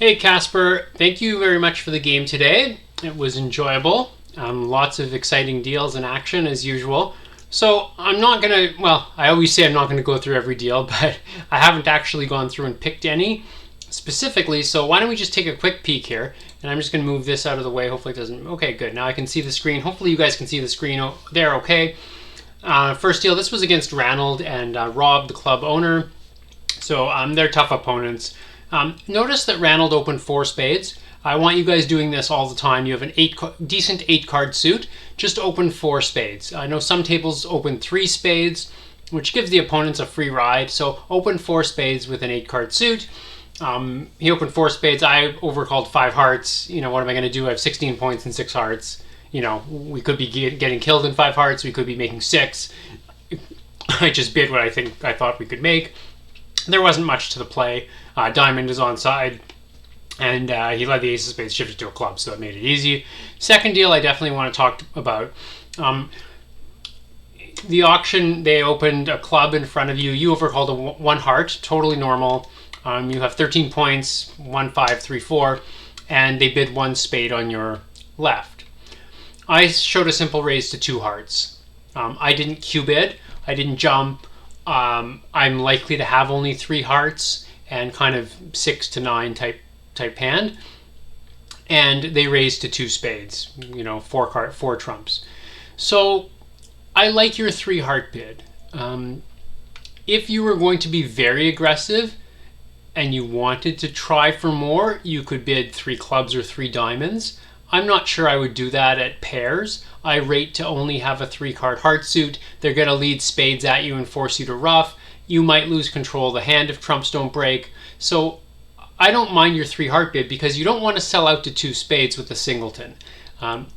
Hey Casper, thank you very much for the game today. It was enjoyable. Lots of exciting deals and action as usual. So I'm not gonna, well, I always say I'm not gonna go through every deal, but I haven't actually gone through and picked any specifically. So why don't we just take a quick peek here? And I'm just gonna move this out of the way. Hopefully it doesn't, okay, good. Now I can see the screen. Hopefully you guys can see the screen there, okay. First deal, this was against Ranald and Rob, the club owner. So they're tough opponents. Notice that Ranald opened 4 spades. I want you guys doing this all the time. You have an decent 8-card suit. Just open 4 spades. I know some tables open 3 spades, which gives the opponents a free ride. So open 4 spades with an 8-card suit. He opened 4 spades. I overcalled 5 hearts. You know, what am I going to do? I have 16 points and 6 hearts. You know, we could be getting killed in 5 hearts. We could be making 6. I just bid what I thought we could make. There wasn't much to the play. Diamond is on side, and he led the ace of spades, shifted to a club, so that made it easy. Second deal I definitely want to talk about. The auction, they opened a club in front of you. You overcalled a 1 heart, totally normal. You have 13 points, 1, 5, 3, 4, and they bid 1 spade on your left. I showed a simple raise to 2 hearts. I didn't Q-bid, I didn't jump. I'm likely to have only 3 hearts and kind of 6 to 9 type hand, and they raised to 2 spades. You know, 4 trumps. So I like your 3 heart bid. If you were going to be very aggressive and you wanted to try for more, you could bid 3 clubs or 3 diamonds. I'm not sure I would do that at pairs. I rate to only have a 3-card heart suit. They're going to lead spades at you and force you to ruff. You might lose control of the hand if trumps don't break. So I don't mind your 3 heart bid because you don't want to sell out to 2 spades with a singleton.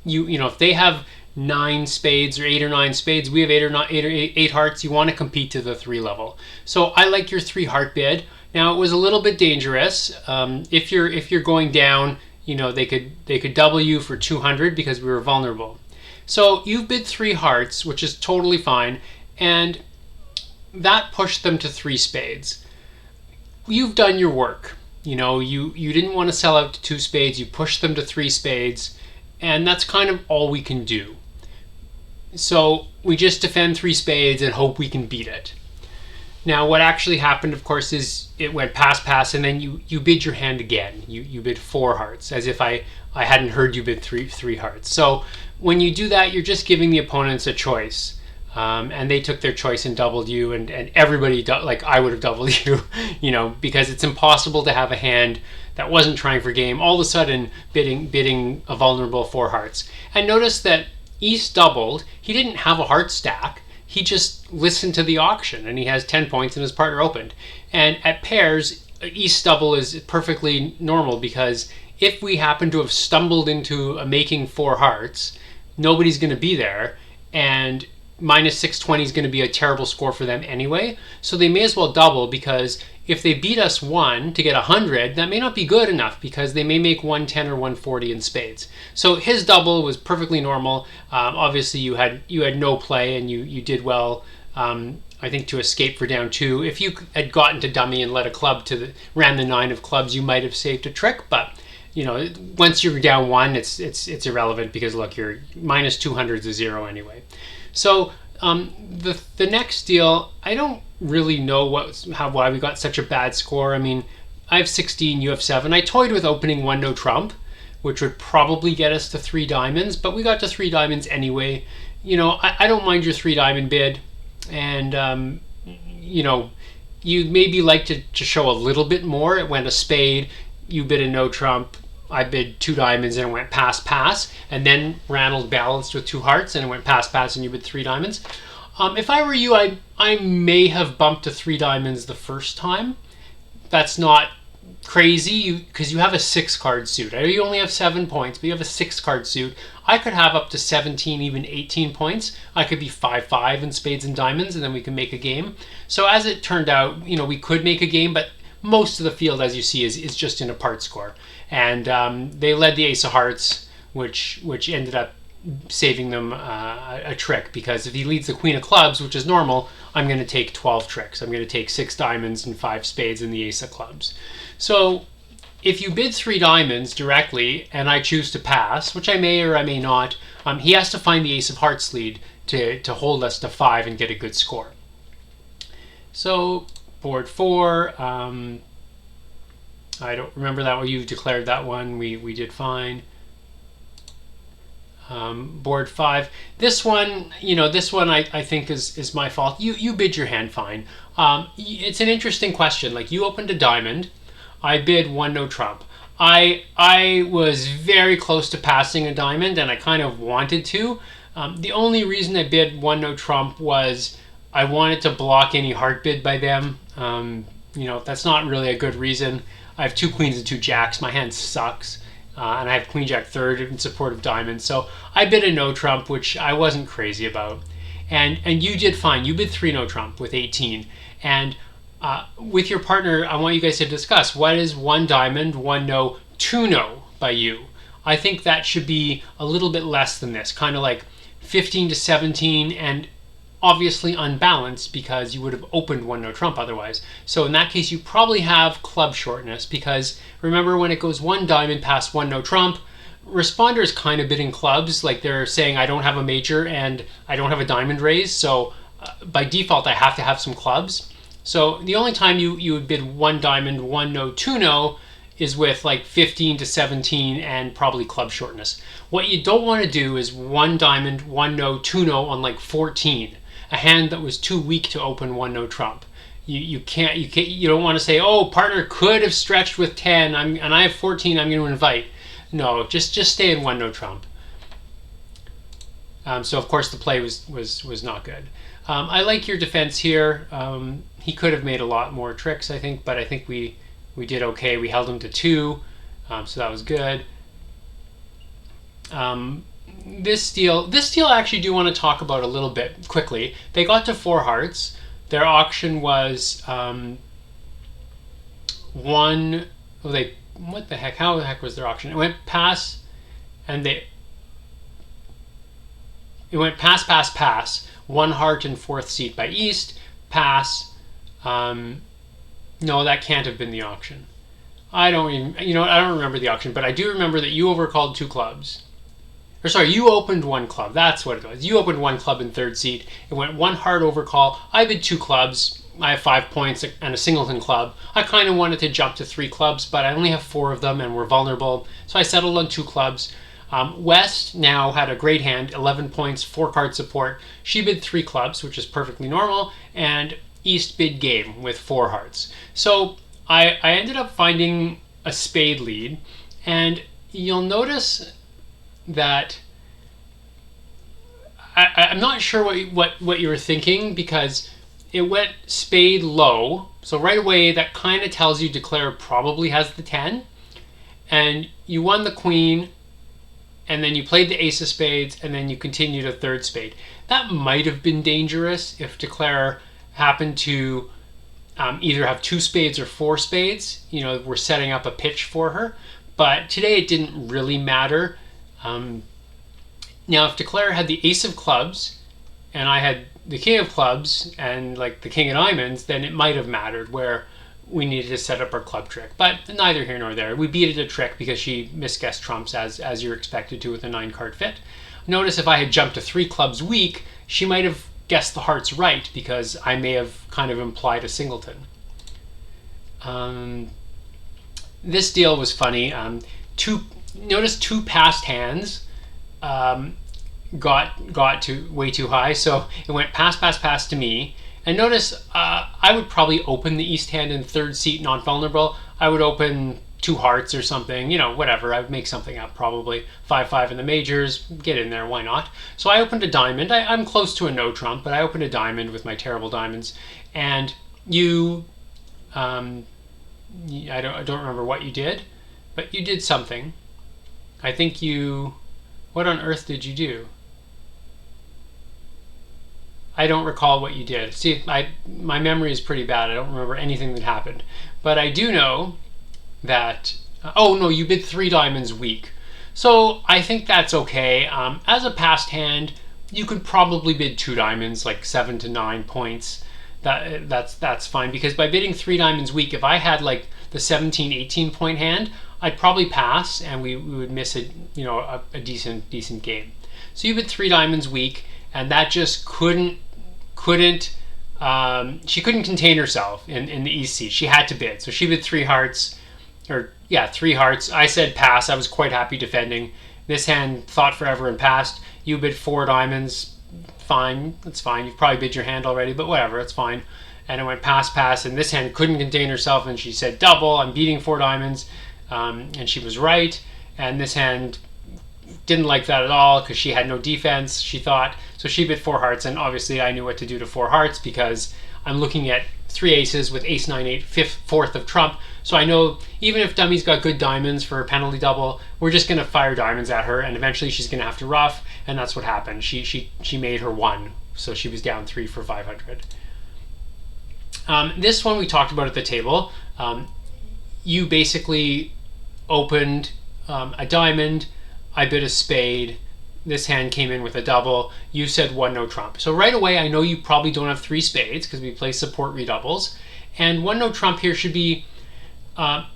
You know, if they have 9 spades or 8 or 9 spades, we have 8 hearts. You want to compete to the 3 level. So I like your 3 heart bid. Now it was a little bit dangerous. If you're going down, you know, they could double you for 200 because we were vulnerable. So you bid 3 hearts, which is totally fine, and that pushed them to 3 spades. You've done your work. You know, you didn't want to sell out to 2 spades. You pushed them to 3 spades, and that's kind of all we can do. So we just defend 3 spades and hope we can beat it. Now, what actually happened, of course, is it went pass, and then you bid your hand again. You bid 4 hearts, as if I hadn't heard you bid three hearts. So when you do that, you're just giving the opponents a choice. And they took their choice and doubled you, and everybody, like I would have doubled you, you know, because it's impossible to have a hand that wasn't trying for game, all of a sudden bidding a vulnerable 4 hearts. And notice that East doubled. He didn't have a heart stack. He just listened to the auction, and he has 10 points and his partner opened. And at pairs, East double is perfectly normal because if we happen to have stumbled into making 4 hearts, nobody's going to be there, and minus 620 is going to be a terrible score for them anyway. So they may as well double, because if they beat us 1 to get 100, that may not be good enough because they may make 110 or 140 in spades. So his double was perfectly normal. Obviously you had no play, and you did well, I think, to escape for down 2. If you had gotten to dummy and let a club ran the 9 of clubs, you might have saved a trick, but you know, once you're down 1, it's irrelevant because look, your minus 200 is a 0 anyway. So the next deal, I don't really know why we got such a bad score. I mean, I have 16, you have 7. I toyed with opening 1 no trump, which would probably get us to 3 diamonds, but we got to 3 diamonds anyway. You know, I don't mind your 3 diamond bid, and you know, you maybe like to show a little bit more. It went a spade, you bid a no trump, I bid 2 diamonds, and it went pass, and then Ranald balanced with 2 hearts, and it went pass, and you bid 3 diamonds. If I were you, I may have bumped to 3 diamonds the first time. That's not crazy, because you have a 6-card suit. I know you only have 7 points, but you have a 6-card suit. I could have up to 17, even 18 points. I could be 5-5 in spades and diamonds, and then we can make a game. So as it turned out, you know, we could make a game, but most of the field, as you see, is just in a part score. And they led the ace of hearts, which ended up saving them a trick, because if he leads the queen of clubs, which is normal, I'm going to take 12 tricks. I'm going to take 6 diamonds and 5 spades and the ace of clubs. So if you bid 3 diamonds directly and I choose to pass, which I may or I may not, he has to find the ace of hearts lead to hold us to 5 and get a good score. So board 4, I don't remember that one. You declared that one. We did fine. Board 5. This one, this one I think is my fault. You bid your hand fine. It's an interesting question. Like, you opened a diamond. I bid 1 no trump. I was very close to passing a diamond, and I kind of wanted to. The only reason I bid 1 no trump was I wanted to block any heart bid by them. That's not really a good reason. I have 2 queens and 2 jacks. My hand sucks. And I have queen jack third in support of diamonds. So I bid a no trump, which I wasn't crazy about. And you did fine. You bid 3 no trump with 18. And with your partner, I want you guys to discuss what is 1 diamond, 1 no, 2 no by you. I think that should be a little bit less than this, kind of like 15 to 17, and obviously unbalanced because you would have opened 1 no trump otherwise. So in that case, you probably have club shortness, because remember, when it goes 1 diamond past 1 no trump, responder is kind of bidding clubs, like they're saying I don't have a major and I don't have a diamond raise, so by default I have to have some clubs. So the only time you would bid 1 diamond, 1 no, 2 no is with like 15 to 17 and probably club shortness. What you don't want to do is 1 diamond, 1 no, 2 no on like 14, a hand that was too weak to open 1 no trump. You don't want to say, oh, partner could have stretched with 10 and I have 14, I'm going to invite. No, just stay in 1 no trump. So of course the play was not good. I like your defense here. He could have made a lot more tricks, I think, but I think we did okay. We held him to 2, so that was good. This deal I actually do want to talk about a little bit quickly. They got to 4 hearts. Their auction was what the heck? How the heck was their auction? It went pass, and it went pass, 1 heart in 4th seat by East, pass. No, that can't have been the auction. I don't remember the auction, but I do remember that you overcalled 2 clubs. Or sorry, you opened 1 club. That's what it was. You opened 1 club in 3rd seat. It went 1 heart overcall. I bid 2 clubs. I have 5 points and a singleton club. I kind of wanted to jump to 3 clubs, but I only have 4 of them and we're vulnerable. So I settled on 2 clubs. West now had a great hand, 11 points, 4 card support. She bid 3 clubs, which is perfectly normal, and East bid game with 4 hearts. So I ended up finding a spade lead, and you'll notice that I'm not sure what you were thinking, because it went spade low. So right away, that kind of tells you declare probably has the 10, and you won the queen, and then you played the ace of spades, and then you continued a 3rd spade. That might have been dangerous if declare happened to either have 2 spades or 4 spades. We're setting up a pitch for her. But today it didn't really matter. Now, if declare had the ace of clubs and I had the king of clubs and like the king of diamonds, then it might have mattered where we needed to set up our club trick. But neither here nor there. We beat it a trick because she misguessed trumps as you're expected to with a 9-card fit. Notice if I had jumped to 3 clubs weak, she might have guessed the hearts right, because I may have kind of implied a singleton. This deal was funny. Notice 2 passed hands got to way too high, so it went pass to me. And notice I would probably open the East hand in 3rd seat, not vulnerable. I would open 2 hearts or something, whatever. I would make something up, probably 5-5 in the majors. Get in there, why not? So I opened a diamond. I'm close to a no trump, but I opened a diamond with my terrible diamonds. And you, I don't remember what you did, but you did something. I think what on earth did you do? I don't recall what you did. See, my memory is pretty bad. I don't remember anything that happened. But I do know that, oh no, you bid 3 diamonds weak. So I think that's okay. As a passed hand, you could probably bid 2 diamonds, like 7 to 9 points. That's fine, because by bidding 3 diamonds weak, if I had like the 17, 18 point hand, I'd probably pass and we would miss a decent game. So you bid 3 diamonds weak, and that just couldn't she couldn't contain herself in the EC. She had to bid. So she bid 3 hearts, or yeah, 3 hearts. I said pass. I was quite happy defending. This hand thought forever and passed. You bid 4 diamonds. Fine, that's fine. You've probably bid your hand already, but whatever, it's fine. And it went pass, and this hand couldn't contain herself, and she said double. I'm beating 4 diamonds, and she was right. And this hand didn't like that at all because she had no defense, she thought. So she bid 4 hearts, and obviously I knew what to do to 4 hearts because I'm looking at 3 aces with ace 9 8 fourth of trump. So I know even if dummy's got good diamonds for a penalty double, we're just going to fire diamonds at her, and eventually she's going to have to ruff, and that's what happened. She made her 1, so she was down 3 for 500. This one we talked about at the table. You basically opened a diamond. I bid a spade. This hand came in with a double. You said 1 no trump. So right away, I know you probably don't have 3 spades because we play support redoubles. And 1 no trump here should be,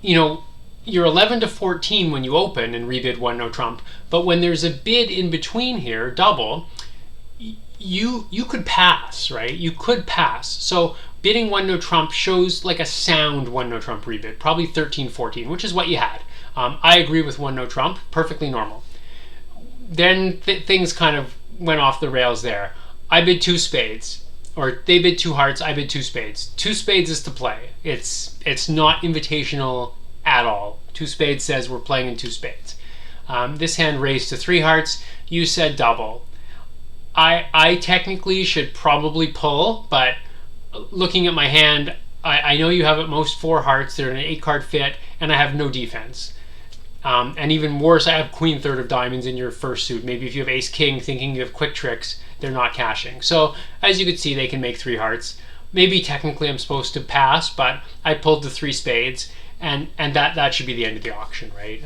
you're 11 to 14 when you open and rebid 1 no trump. But when there's a bid in between here, double, you could pass, right? You could pass. So bidding 1 no trump shows like a sound 1 no trump rebid, probably 13, 14, which is what you had. I agree with 1 no trump, perfectly normal. Then things kind of went off the rails there. I bid 2 spades, or they bid 2 hearts, I bid 2 spades. 2 spades is to play. It's not invitational at all. 2 spades says we're playing in 2 spades. This hand raised to 3 hearts. You said double. I technically should probably pull, but looking at my hand, I know you have at most 4 hearts. They're in an 8-card fit, and I have no defense. And even worse, I have queen third of diamonds in your first suit. Maybe if you have ace king thinking you have quick tricks, they're not cashing. So as you can see, they can make 3 hearts. Maybe technically I'm supposed to pass, but I pulled the 3 spades, and that should be the end of the auction, right?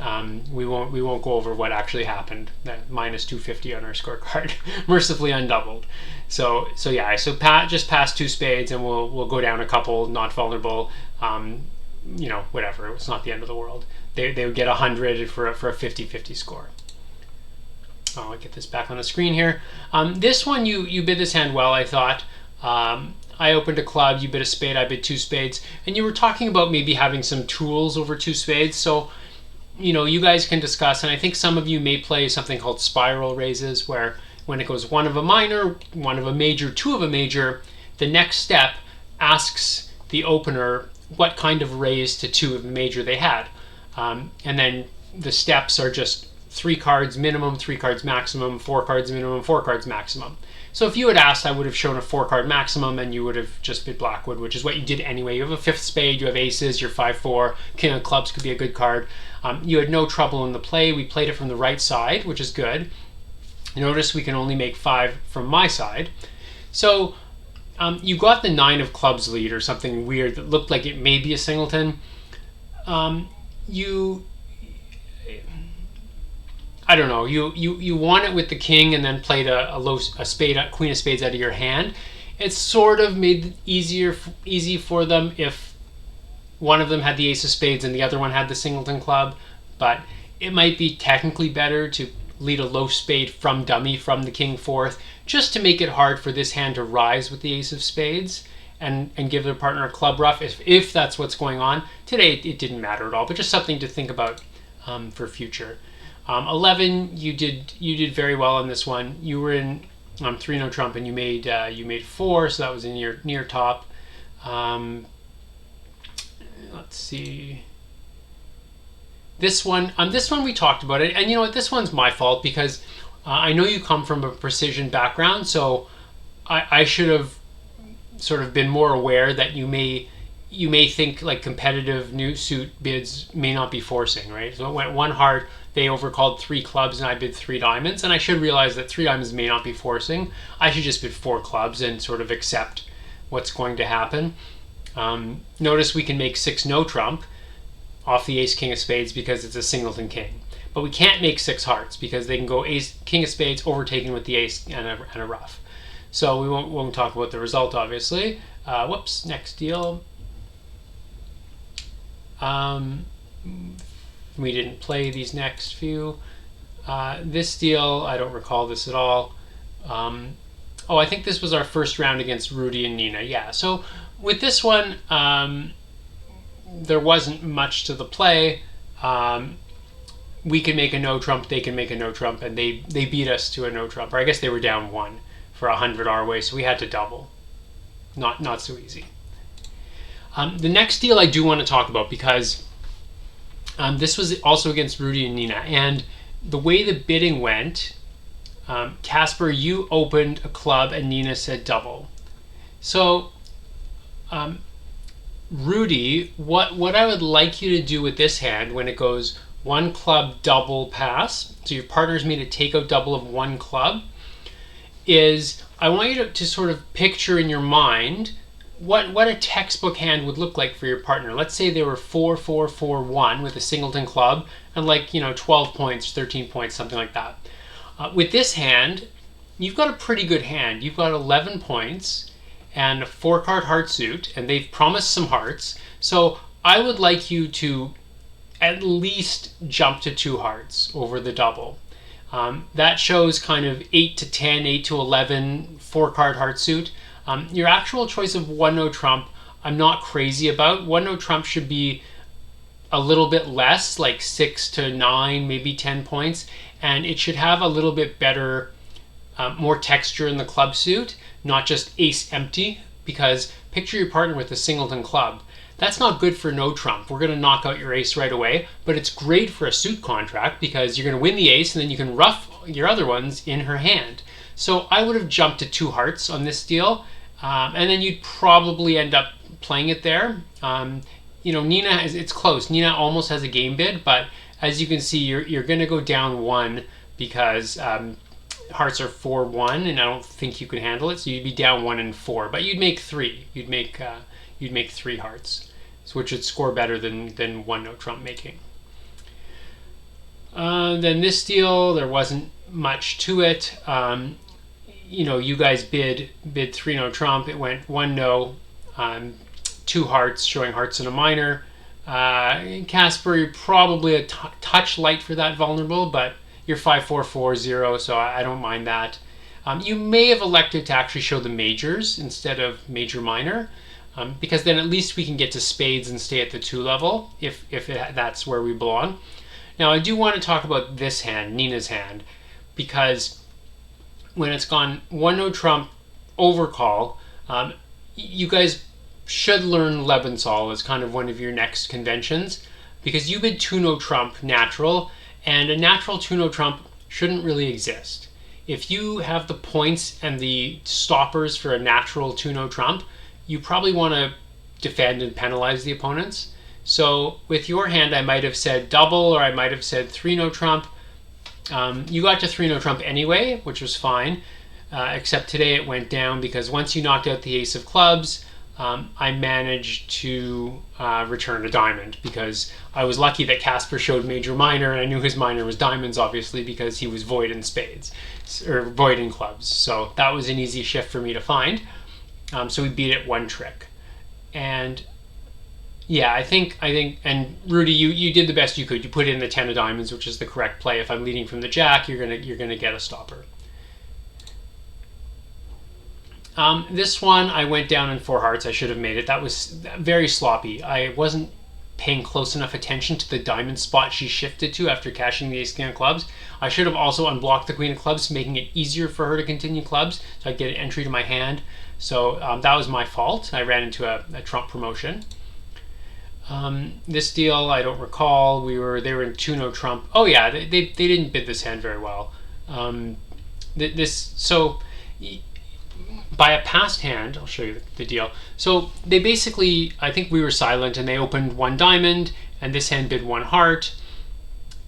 We won't go over what actually happened. That minus 250 on our scorecard, mercifully undoubled. So yeah, so just pass 2 spades, and we'll go down a couple, not vulnerable. Whatever. It's not the end of the world. They would get 100 for a 50-50 score. I'll get this back on the screen here. This one, you bid this hand well, I thought. I opened a club, you bid a spade, I bid 2 spades. And you were talking about maybe having some tools over 2 spades. So, you guys can discuss, and I think some of you may play something called spiral raises, where when it goes 1 of a minor, 1 of a major, 2 of a major, the next step asks the opener what kind of raise to 2 of the major they had. And then the steps are just 3 cards minimum, 3 cards maximum, 4 cards minimum, 4 cards maximum. So if you had asked, I would have shown a 4-card maximum, and you would have just bid Blackwood, which is what you did anyway. You have a 5th spade, you have aces, you're 5-4, king of clubs could be a good card. You had no trouble in the play. We played it from the right side, which is good. Notice we can only make 5 from my side. So you got the 9 of clubs lead, or something weird that looked like it may be a singleton. I don't know. You won it with the king, and then played a spade, a queen of spades out of your hand. It sort of made it easy for them if one of them had the ace of spades and the other one had the singleton club. But it might be technically better to lead a low spade from dummy from the king fourth, just to make it hard for this hand to rise with the ace of spades and give their partner a club ruff if that's what's going on. Today it didn't matter at all, but just something to think about for future. 11, you did very well on this one. You were in 3 no trump, and you made 4, so that was in your near top. Let's see. This one we talked about it, and you know what? This one's my fault because I know you come from a precision background, so I should have sort of been more aware that you may think like competitive new suit bids may not be forcing, right? So it went 1 heart, they overcalled 3 clubs, and I bid 3 diamonds, and I should realize that 3 diamonds may not be forcing. I should just bid 4 clubs and sort of accept what's going to happen. Notice we can make 6 no trump off the ace king of spades because it's a singleton king, but we can't make 6 hearts because they can go ace king of spades overtaken with the ace and a ruff. So we won't talk about the result, obviously. Whoops, next deal. We didn't play these next few. This deal, I don't recall this at all. Oh, I think this was our first round against Rudy and Nina. Yeah, so with this one, there wasn't much to the play. We can make a no trump, they can make a no trump, and they beat us to a no trump. Or I guess they were down 1 for 100 our way, so we had to double. Not so easy. The next deal I do want to talk about because this was also against Rudy and Nina, and the way the bidding went, Casper, you opened a club and Nina said double. So, Rudy, what I would like you to do with this hand when it goes 1 club double pass, so your partner's made a takeout double of 1 club, is I want you to sort of picture in your mind what a textbook hand would look like for your partner. Let's say they were 4-4-4-1 with a singleton club and 12 points, 13 points, something like that. With this hand, you've got a pretty good hand. You've got 11 points and a 4-card heart suit, and they've promised some hearts. So I would like you to at least jump to 2 hearts over the double. That shows kind of 8 to 10, 8 to 11, 4-card heart suit. Your actual choice of 1 no trump, I'm not crazy about. 1 no trump should be a little bit less, like 6 to 9, maybe 10 points, and it should have a little bit better, more texture in the club suit, not just ace empty, because picture your partner with a singleton club. That's not good for no trump. We're going to knock out your ace right away, but it's great for a suit contract because you're going to win the ace and then you can ruff your other ones in her hand. So I would have jumped to 2 hearts on this deal, and then you'd probably end up playing it there. Nina, it's close. Nina almost has a game bid, but as you can see, you're going to go down 1 because hearts are 4-1, and I don't think you can handle it. So you'd be down 1 and 4, but you'd make 3. You'd make 3 hearts, which would score better than 1 no trump making. Then this deal, there wasn't much to it. You guys bid 3 no trump. It went 1 no, 2 hearts, showing hearts in a minor. Casper, you're probably a touch light for that vulnerable, but you're 5-4-4-0, so I don't mind that. You may have elected to actually show the majors instead of major minor, because then at least we can get to spades and stay at the 2 level if that's where we belong. Now I do want to talk about this hand, Nina's hand, because when it's gone 1 no trump overcall, you guys should learn Lebensal as kind of one of your next conventions, because you bid 2 no trump natural, and a natural 2 no trump shouldn't really exist. If you have the points and the stoppers for a natural 2 no trump, you probably want to defend and penalize the opponents. So with your hand, I might have said double, or I might have said 3 no trump. You got to 3 no trump anyway, which was fine, except today it went down because once you knocked out the ace of clubs, I managed to return a diamond because I was lucky that Casper showed major minor, and I knew his minor was diamonds, obviously, because he was void in spades, or void in clubs. So that was an easy shift for me to find. So we beat it 1 trick. And yeah, I think, and Rudy, you did the best you could. You put in the 10 of diamonds, which is the correct play. If I'm leading from the jack, you're gonna get a stopper. This one, I went down in 4 hearts. I should have made it. That was very sloppy. I wasn't paying close enough attention to the diamond spot she shifted to after cashing the ace-king of clubs. I should have also unblocked the queen of clubs, making it easier for her to continue clubs, so I get an entry to my hand. So that was my fault. I ran into a trump promotion. This deal, I don't recall. They were in 2 no trump. Oh yeah, they didn't bid this hand very well. By a passed hand, I'll show you the deal. So they basically, I think we were silent, and they opened 1 diamond, and this hand bid 1 heart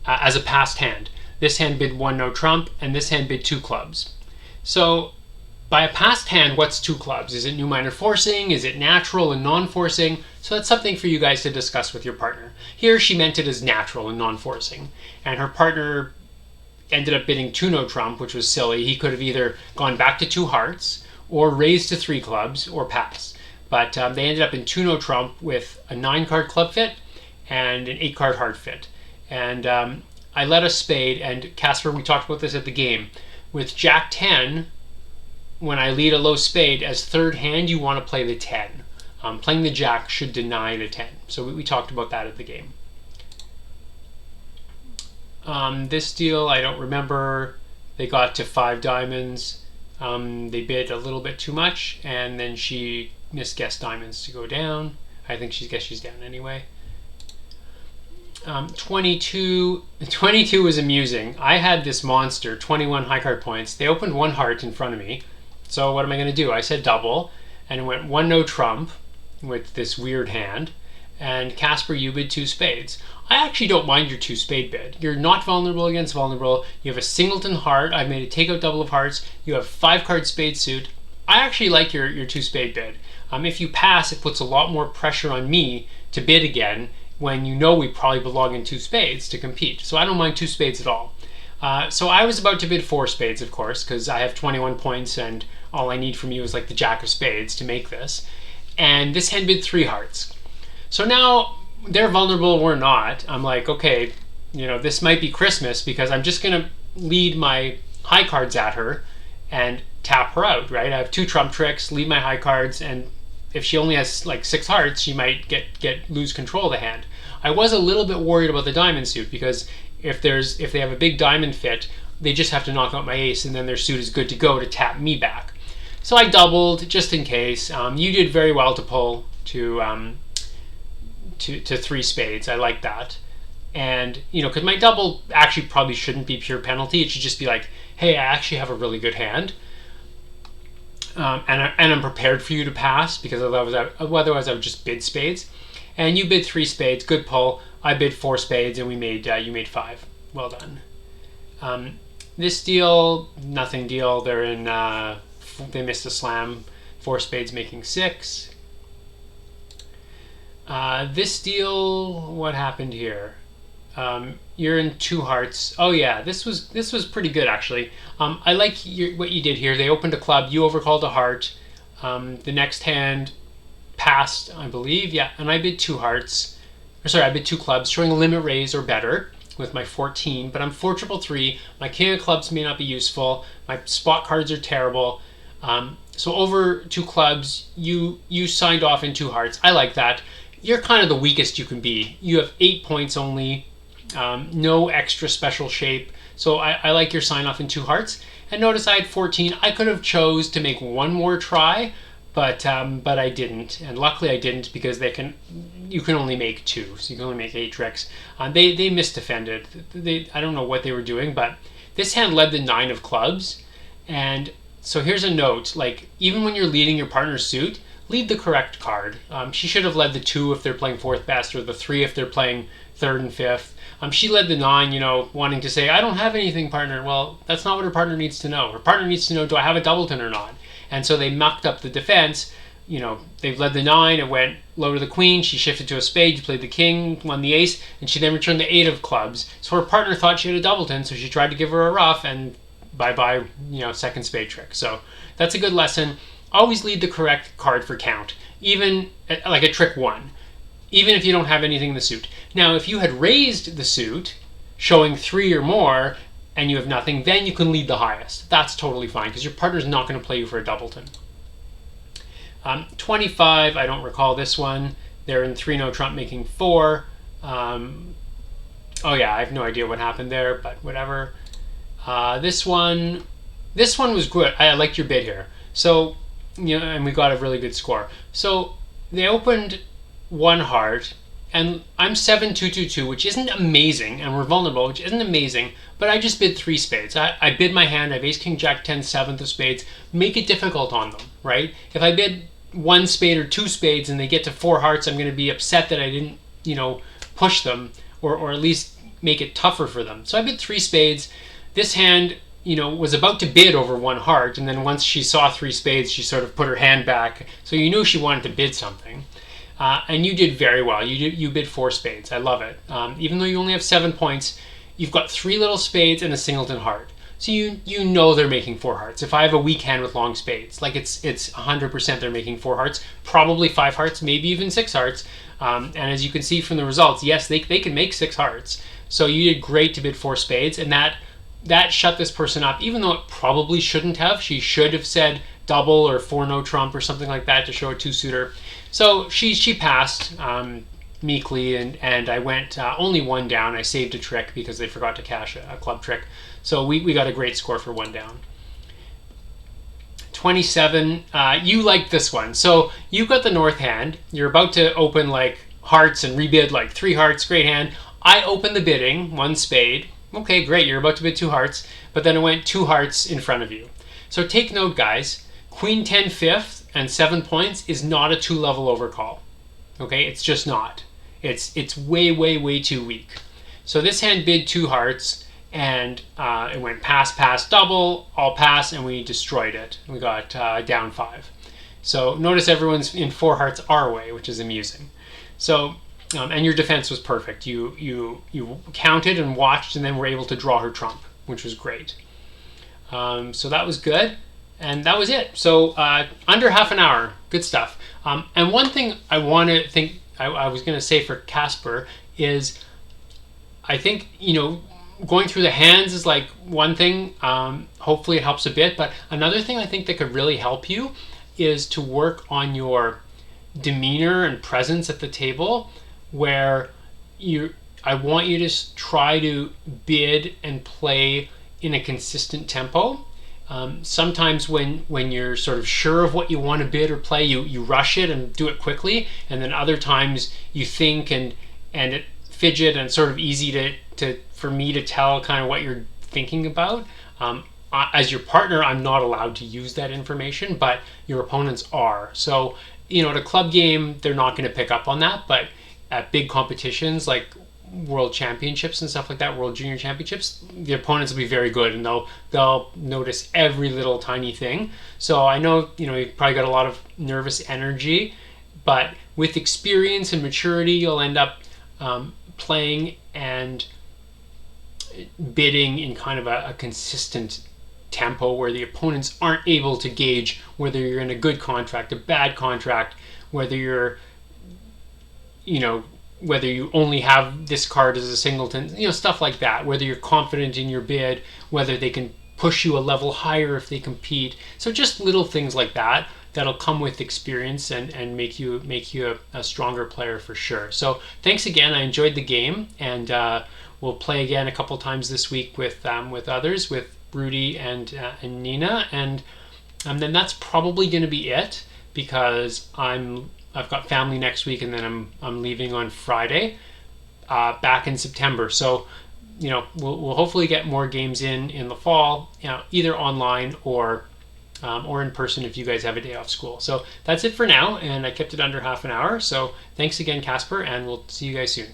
as a passed hand. This hand bid 1 no trump, and this hand bid 2 clubs. So by a passed hand, what's 2 clubs? Is it new minor forcing? Is it natural and non-forcing? So that's something for you guys to discuss with your partner. Here she meant it as natural and non-forcing, and her partner ended up bidding 2 no trump, which was silly. He could have either gone back to 2 hearts, or raised to 3 clubs, or pass. But they ended up in 2 no trump with a 9-card club fit, and an 8-card heart fit. And I led a spade, and Casper, we talked about this at the game. With Jack 10, when I lead a low spade, as third hand, you want to play the 10. Playing the Jack should deny the 10. So we talked about that at the game. This deal, I don't remember. They got to 5 diamonds. They bid a little bit too much, and then she misguessed diamonds to go down. I think she guessed she's down anyway. 22 was amusing. I had this monster, 21 high card points. They opened 1 heart in front of me. So what am I going to do? I said double, and it went 1 no trump with this weird hand. And Casper, you bid 2 spades. I actually don't mind your 2 spade bid. You're not vulnerable against vulnerable. You have a singleton heart. I've made a takeout double of hearts. You have 5-card spade suit. I actually like your 2 spade bid. If you pass, it puts a lot more pressure on me to bid again when you know we probably belong in 2 spades to compete. So I don't mind 2 spades at all. So I was about to bid 4 spades, of course, because I have 21 points and all I need from you is like the Jack of spades to make this. And this hand bid 3 hearts. So now they're vulnerable, we're not. I'm like, okay, this might be Christmas because I'm just going to lead my high cards at her and tap her out, right? I have 2 trump tricks, lead my high cards, and if she only has like 6 hearts, she might lose control of the hand. I was a little bit worried about the diamond suit because if they have a big diamond fit, they just have to knock out my ace and then their suit is good to go to tap me back. So I doubled just in case. You did very well to pull to 3 spades. I like that. And, because my double actually probably shouldn't be pure penalty. It should just be like, hey, I actually have a really good hand. And I'm prepared for you to pass because otherwise I would just bid spades. And you bid 3 spades, good pull. I bid 4 spades, and you made 5. Well done. This deal, nothing deal. They're in. They missed a slam. 4 spades making 6. This deal, what happened here? You're in 2 hearts. Oh yeah, this was pretty good actually. I like what you did here. They opened a club. You overcalled a heart. The next hand passed, I believe. Yeah, and I bid 2 hearts. I bid 2 clubs, showing a limit raise or better with my 14. But I'm 4 triple 3. My king of clubs may not be useful. My spot cards are terrible. So over 2 clubs, you signed off in 2 hearts. I like that. You're kind of the weakest you can be. You have 8 points only. No extra special shape. So I like your sign off in 2 hearts. And notice I had 14. I could have chose to make 1 more try, but I didn't. And luckily I didn't because you can only make 2. So you can only make 8 tricks. They misdefended. I don't know what they were doing, but this hand led the 9 of clubs. And so here's a note, like even when you're leading your partner's suit, lead the correct card. She should have led the 2 if they're playing 4th best, or the 3 if they're playing 3rd and 5th. She led the 9, wanting to say, I don't have anything, partner. Well, that's not what her partner needs to know. Her partner needs to know, do I have a doubleton or not? And so they mucked up the defense. They've led the 9, it went low to the queen, she shifted to a spade, you played the king, won the ace, and she then returned the 8 of clubs. So her partner thought she had a doubleton, so she tried to give her a ruff, and bye-bye, second spade trick. So that's a good lesson. Always lead the correct card for count, even like a trick 1, even if you don't have anything in the suit. Now, if you had raised the suit, showing 3 or more, and you have nothing, then you can lead the highest. That's totally fine, because your partner's not going to play you for a doubleton. 25, I don't recall this one. They're in 3 no trump, making 4. Oh yeah, I have no idea what happened there, but whatever. This one was good. I liked your bid here. So, and we got a really good score. So they opened 1 heart, and I'm 7-2-2-2, which isn't amazing, and we're vulnerable, which isn't amazing, but I just bid 3 spades. I bid my hand, I have ace, king, jack, 10, 7th of spades. Make it difficult on them, right? If I bid 1 spade or 2 spades and they get to 4 hearts, I'm going to be upset that I didn't, push them, or at least make it tougher for them. So I bid 3 spades. This hand, was about to bid over 1 heart, and then once she saw 3 spades, she sort of put her hand back. So you knew she wanted to bid something. And you did very well. You bid 4 spades. I love it. Even though you only have 7 points, you've got 3 little spades and a singleton heart. So you know they're making 4 hearts. If I have a weak hand with long spades, like it's 100% they're making 4 hearts, probably 5 hearts, maybe even 6 hearts. And as you can see from the results, yes, they can make 6 hearts. So you did great to bid 4 spades, and that shut this person up, even though it probably shouldn't have. She should have said double or 4 no trump or something like that to show a 2-suiter. So she passed meekly, and I went only 1 down. I saved a trick because they forgot to cash a club trick. So we got a great score for 1 down. 27, you liked this one. So you got the north hand. You're about to open like hearts and rebid like 3 hearts, great hand. I opened the bidding, 1 spade. Okay, great, you're about to bid 2 hearts, but then it went 2 hearts in front of you. So take note, guys, Queen 10 fifth and 7 points is not a 2-level overcall. Okay, it's just not. It's way too weak. So this hand bid 2 hearts, and it went pass, pass, double, all pass, and we destroyed it. We got down 5. So notice everyone's in 4 hearts our way, which is amusing. So, and your defense was perfect. You counted and watched, and then were able to draw her trump, which was great. So that was good, and that was it. So under half an hour, good stuff. And one thing I want to think I was going to say for Casper is, I think, going through the hands is like one thing. Hopefully it helps a bit, but another thing I think that could really help you is to work on your demeanor and presence at the table, where I want you to try to bid and play in a consistent tempo. Sometimes when you're sort of sure of what you want to bid or play, you rush it and do it quickly, and then other times you think and it fidget, and it's sort of easy for me to tell kind of what you're thinking about. As your partner, I'm not allowed to use that information, but your opponents are. So, at a club game, they're not going to pick up on that, but at big competitions like world championships and stuff like that, world junior championships, the opponents will be very good, and they'll notice every little tiny thing. So I know, you've probably got a lot of nervous energy, but with experience and maturity, you'll end up playing and bidding in kind of a consistent tempo where the opponents aren't able to gauge whether you're in a good contract, a bad contract, whether whether you only have this card as a singleton, stuff like that, whether you're confident in your bid, whether they can push you a level higher if they compete. So just little things like that that'll come with experience and make you a stronger player for sure. So thanks again. I enjoyed the game, and we'll play again a couple times this week with others, with Rudy and Nina, and then that's probably going to be it, because I've got family next week, and then I'm leaving on Friday, back in September. So we'll hopefully get more games in the fall, either online or in person if you guys have a day off school. So that's it for now, and I kept it under half an hour. So thanks again, Casper, and we'll see you guys soon.